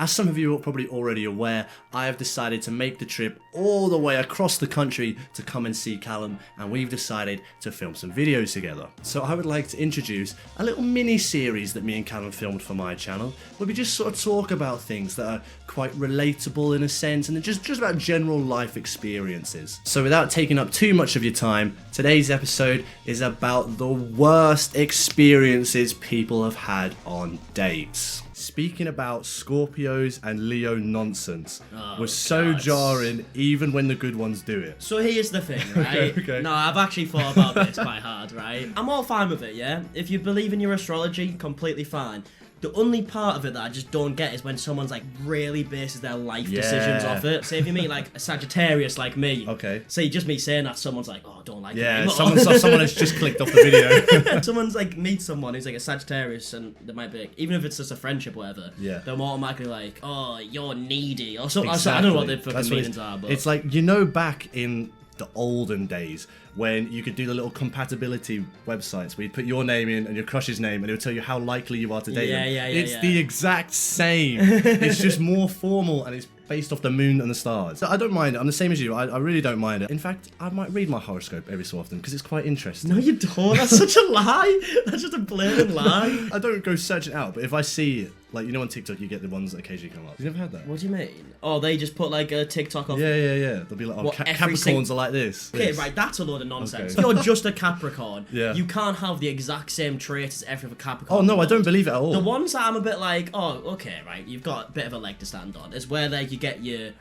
As some of you are probably already aware, I have decided to make the trip all the way across the country to come and see Callum, and we've decided to film some videos together. So I would like to introduce a little mini-series that me and Callum filmed for my channel, where we just sort of talk about things that are quite relatable in a sense, and just about general life experiences. So without taking up too much of your time, today's episode is about the worst experiences people have had on dates. Speaking about Scorpios and Leo nonsense was so jarring even when the good ones do it. So here's the thing, right? Okay. No, I've actually thought about this quite hard, right? I'm all fine with it, yeah? If you believe in your astrology, completely fine. The only part of it that I just don't get is when someone's like really bases their life decisions off it. Say if you meet like a Sagittarius like me, say just me saying that, someone's like, oh, I don't like it anymore. Someone has just clicked off the video. Someone's like meets someone who's like a Sagittarius and they might be like, even if it's just a friendship or whatever, they're automatically like, oh, you're needy or something. Exactly. I don't know what the fucking meanings are, but it's like, back in the olden days when you could do the little compatibility websites where you'd put your name in and your crush's name and it would tell you how likely you are to date them. It's the exact same. It's just more formal and it's based off the moon and the stars. So I don't mind it. I'm the same as you. I really don't mind it. In fact, I might read my horoscope every so often because it's quite interesting. No, you don't. That's such a lie. That's just a blatant lie. I don't go searching out, but if I see it, like, you know, on TikTok, you get the ones that occasionally come up. You never had that? What do you mean? Oh, they just put like a TikTok off. Yeah. They'll be like, oh, Capricorns are like this. Okay, right, that's a load of nonsense. Okay. You're just a Capricorn. Yeah. You can't have the exact same traits as every other Capricorn. Oh, no, I don't believe it at all. The ones that I'm a bit like, oh, okay, right, you've got a bit of a leg to stand on. Is where like you get your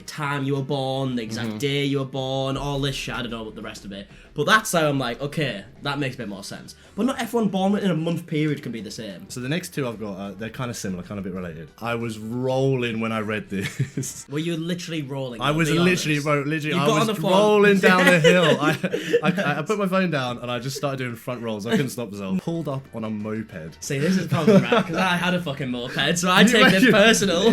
time you were born, the exact day you were born, all this shit. I don't know what the rest of it. But that's how I'm like, okay, that makes a bit more sense. But not everyone born within a month period can be the same. So the next two I've got, they're kind of similar, kind of a bit related. I was rolling when I read this. Were you literally rolling? I was literally rolling down the hill. I put my phone down and I just started doing front rolls. I couldn't stop myself. Pulled up on a moped. See, this is probably right, because I had a fucking moped, so I take this personal.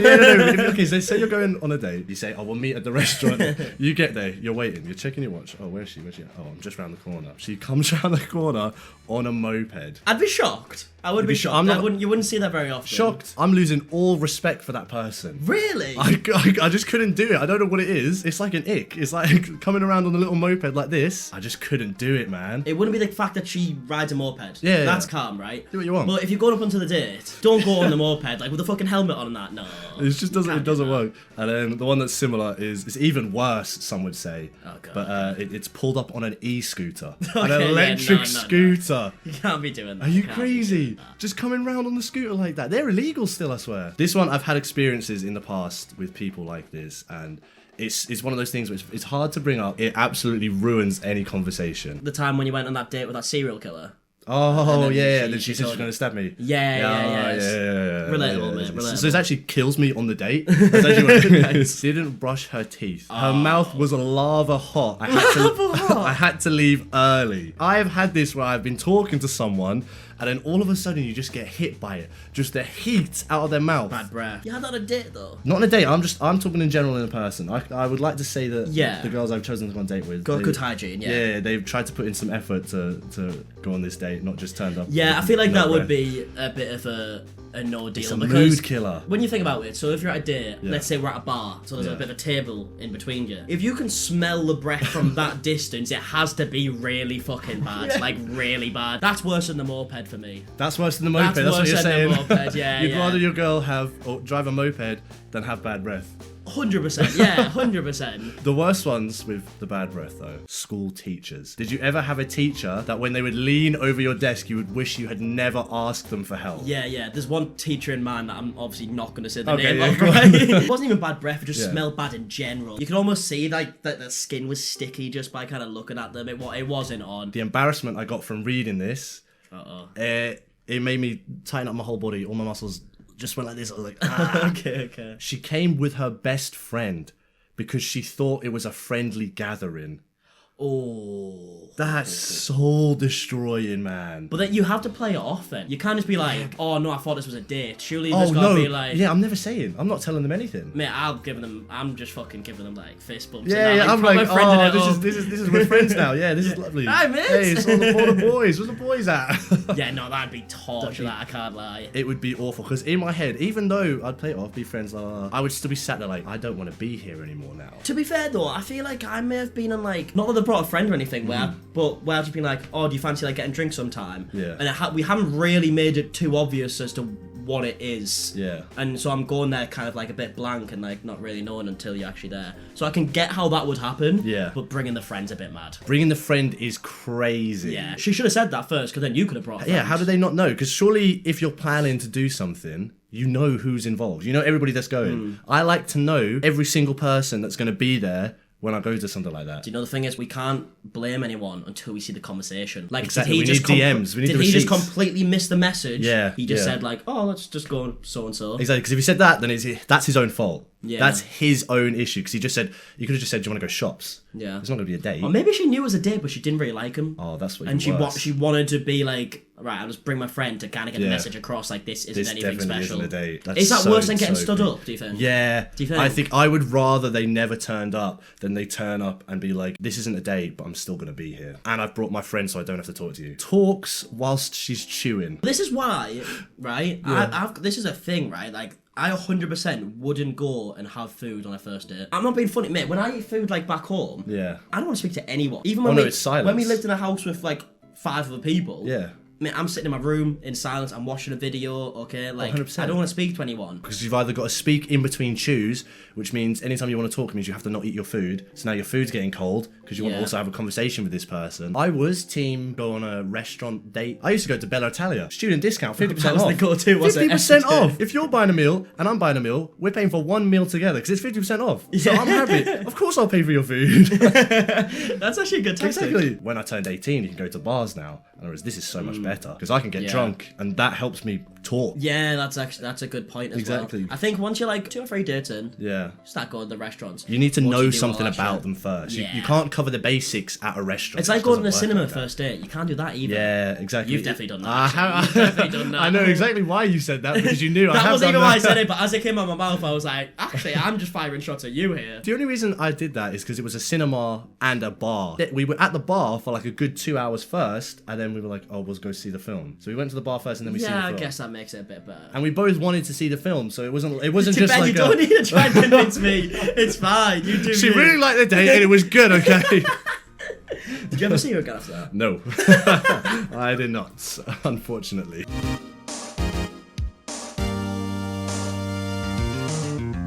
Okay, so say you're going on a date. You say, oh, we'll meet at the restaurant. You get there, you're waiting, you're checking your watch. Oh, where's she? Oh, I'm just round the corner. She comes round the corner on a moped. I'd be shocked. I would be shocked. You wouldn't see that very often. Shocked. I'm losing all respect for that person. Really? I just couldn't do it. I don't know what it is. It's like an ick. It's like coming around on a little moped like this. I just couldn't do it, man. It wouldn't be the fact that she rides a moped. Yeah. That's calm, right? Do what you want. But if you're going up onto the date, don't go on the moped, like with a fucking helmet on and that. No. It just doesn't work. And then the one that's similar is, it's even worse, some would say. Oh, God. But it's pulled up on an e-scooter. An electric scooter. You can't be doing that. Are you crazy? Just coming round on the scooter like that. They're illegal still, I swear. This one, I've had experiences in the past with people like this, and it's one of those things which it's hard to bring up. It absolutely ruins any conversation. The time when you went on that date with that serial killer. Oh, yeah. Then she said she was going to stab me. Yeah. Relatable, man. Relatable. So it actually kills me on the date. That's actually what it is. Didn't brush her teeth. Her mouth was lava hot. I had to leave early. I've had this where I've been talking to someone and then all of a sudden you just get hit by it. Just the heat out of their mouth. Bad breath. You had that on a date though? Not on a date. I'm talking in general in a person. I would like to say that the girls I've chosen to go on a date with. Got good hygiene, Yeah, they've tried to put in some effort to go on this date, not just turned up. Yeah, I feel like that would be a bit of a no deal. It's a mood killer. When you think about it, so if you're at a date, let's say we're at a bar, so there's a bit of a table in between you. If you can smell the breath from that distance, it has to be really fucking bad. Like really bad. That's worse than the moped for me. That's worse than the moped. That's what you're saying. The moped, yeah. You'd rather your girl drive a moped than have bad breath. 100%, yeah, 100%. The worst ones with the bad breath, though, school teachers. Did you ever have a teacher that when they would lean over your desk, you would wish you had never asked them for help? Yeah. There's one teacher in mind that I'm obviously not going to say the name of, right? It wasn't even bad breath, it just smelled bad in general. You could almost see like that the skin was sticky just by kind of looking at them. It wasn't on. The embarrassment I got from reading this, it made me tighten up my whole body, all my muscles just went like this. I was like, ah. Okay. She came with her best friend because she thought it was a friendly gathering. Oh. That's soul destroying, man. But then you have to play it off then. You can't just be like, oh no, I thought this was a date. Surely you Oh just gotta no! be like, Yeah, I'm never saying. I'm not telling them anything. mate, I'm just fucking giving them like fist bumps. Yeah, and that, yeah. I'm proper like, friending oh, it up. this is we're friends now. Yeah, this is lovely. Hi, mates. Hey, it's all the boys. Where's the boys at? Yeah, no, that'd be torture. That I can't lie. It would be awful because in my head, even though I'd play it off, be friends, I would still be sat there like, I don't want to be here anymore now. To be fair though, I feel like I may have been on like, not that they brought a friend or anything, where I've just been like, oh, do you fancy like getting drinks sometime? Yeah. And we haven't really made it too obvious as to what it is. Yeah. And so I'm going there kind of like a bit blank and like not really knowing until you're actually there. So I can get how that would happen. Yeah. But bringing the friend's a bit mad. Bringing the friend is crazy. Yeah. She should have said that first, because then you could have brought a friend. Yeah, how do they not know? Because surely if you're planning to do something, you know who's involved. You know everybody that's going. I like to know every single person that's going to be there when I go to something like that. Do you know the thing is, we can't blame anyone until we see the conversation. Like, Exactly, did he we just need DMs, we need did the he just receipts. completely miss the message? Yeah, He just yeah. said like, oh, let's just go and so and so. Exactly, because if he said that, then that's his own fault. Yeah. That's his own issue, because he just said, you could have just said, do you want to go shops? Yeah. It's not going to be a date. Or maybe she knew it was a date, but she didn't really like him. Oh, that's what And she worse. she wanted to be like, right, I'll just bring my friend to kind of get the Yeah. message across. Like, this isn't This anything definitely special. isn't a date. That's Is that so, worse than getting so stood big. up? Do you think? Yeah. Do you think? I think I would rather they never turned up than they turn up and be like, this isn't a date, but I'm still going to be here. And I've brought my friend so I don't have to talk to you. Talks whilst she's chewing. This is why, right? Yeah. This is a thing, right? Like, I 100% wouldn't go and have food on a first date. I'm not being funny, mate. When I eat food like back home, Yeah. I don't want to speak to anyone. Even when Oh, no, it's silence. when we lived in a house with like 5 other people. Yeah. Mate, I'm sitting in my room in silence. I'm watching a video. Okay, like 100%. I don't want to speak to anyone. Because you've either got to speak in between chews, which means anytime you want to talk means you have to not eat your food. So now your food's getting cold because you want to Yeah. also have a conversation with this person. I was team go on a restaurant date. I used to go to Bella Italia. Student discount, 50% That was off. the go-to, wasn't it? 50% off. If you're buying a meal and I'm buying a meal, we're paying for one meal together because it's 50% off. So I'm happy. Of course I'll pay for your food. That's actually a good tactic. Exactly. When I turned 18, you can go to bars now. In other words, this is so much better because I can get drunk and that helps me talk. Yeah, that's a good point as Exactly. well. I think once you're like 2 or 3 dates in, Yeah. start going to the restaurants. You need to Once know you do all something that about shit. them first. Yeah. You can't cover the basics at a restaurant. It's It like going to the doesn't work cinema like that. first date. You can't do that either. Yeah, exactly. You've definitely done that, I actually. have- You've definitely done that. I know exactly why you said that because you knew I That have wasn't done even why I that. said it, but as it came out of my mouth, I was like, actually, I'm just firing shots at you here. The only reason I did that is because it was a cinema and a bar. We were at the bar for like a good 2 hours first, and then we were like, oh, we'll go see the film. So we went to the bar first, and then we see the Yeah, film. I guess that makes it a bit better. And we both wanted to see the film, so it wasn't To just Ben, like you don't need to try and convince me. It's fine. You do. She you. really liked the date, and it was good. Okay. Did you ever see her again after that? No, I did not, unfortunately.